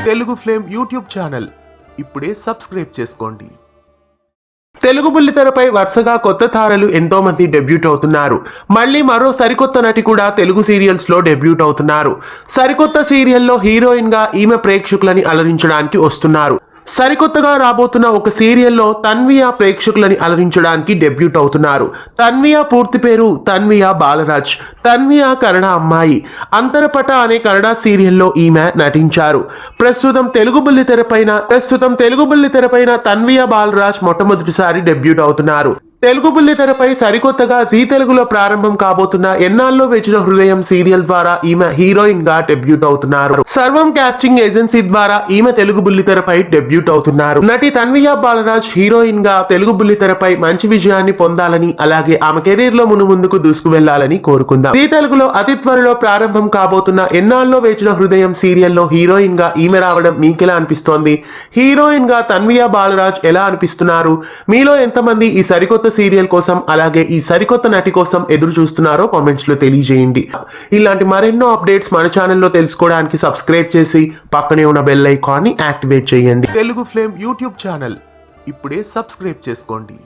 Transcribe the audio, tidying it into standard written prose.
Telugu flame YouTube channel ఇప్పుడే subscribe చేసుకోండి. తెలుగు బుల్లితెరపై వరుసగా కొత్త తారలు ఎంతో మంది డెబ్యూట్ అవుతున్నారు. మళ్ళీ మరో సరికొత్త నటి కూడా తెలుగు సీరియల్స్ లో డెబ్యూట్ అవుతున్నారు. సరికొత్త సీరియల్లో హీరోయిన్ గా ఈమె ప్రేక్షకులని అలరించడానికి వస్తున్నారు. సరికొత్తగా రాబోతున్న ఒక సీరియల్లో తన్వియా ప్రేక్షకులని అలరించడానికి డెబ్యూట్ అవుతున్నారు. తన్వియా పూర్తి పేరు తన్వియా బాలరాజ్. తన్వియా కన్నడ అమ్మాయి. అంతరపట అనే కన్నడ సీరియల్లో ఈమె నటించారు. ప్రస్తుతం తెలుగు బుల్లితెరపైన తన్వియా బాలరాజ్ మొట్టమొదటిసారి డెబ్యూట్ అవుతున్నారు. తెలుగు బుల్లితెరపై సరికొత్తగా జీ తెలుగులో ప్రారంభం కాబోతున్న ఎన్నాళ్ళలో వేచిన హృదయం సీరియల్ ద్వారా ఈమె హీరోయిన్ గా డెబ్యూట్ అవుతున్నారు. సర్వం కాస్టింగ్ ఏజెన్సీ ద్వారా ఈమె తెలుగు బుల్లితెరపై డెబ్యూట్ అవుతున్నారు. నటి తన్వియా బాలరాజ్ హీరోయిన్ గా తెలుగు బుల్లితెరపై మంచి విజయాన్ని పొందాలని, అలాగే ఆమె కెరీర్ లో ముందుకు దూసుకు వెళ్లాలని కోరుకుందాం. జీ తెలుగులో అతి త్వరలో ప్రారంభం కాబోతున్న ఎన్నాళ్ళలో వేచిన హృదయం సీరియల్లో హీరోయిన్ గా ఈమె రావడం మీకెలా అనిపిస్తోంది? హీరోయిన్ గా తన్వియా బాలరాజ్ ఎలా అనిపిస్తున్నారు? మీలో ఎంతమంది ఈ సరికొత్త సీరియల్ కోసం, అలాగే ఈ సరికొత్త నటి కోసం ఎదురు చూస్తున్నారో కామెంట్స్ లో తెలియజేయండి. ఇలాంటి మరెన్నో అప్డేట్స్ మన ఛానల్లో తెలుసుకోవడానికి సబ్స్క్రైబ్ చేసి పక్కనే ఉన్న బెల్ ఐకాన్ ని యాక్టివేట్ చేయండి. తెలుగు ఫ్లేమ్ యూట్యూబ్ ఛానల్ ఇప్పుడే సబ్స్క్రైబ్ చేసుకోండి.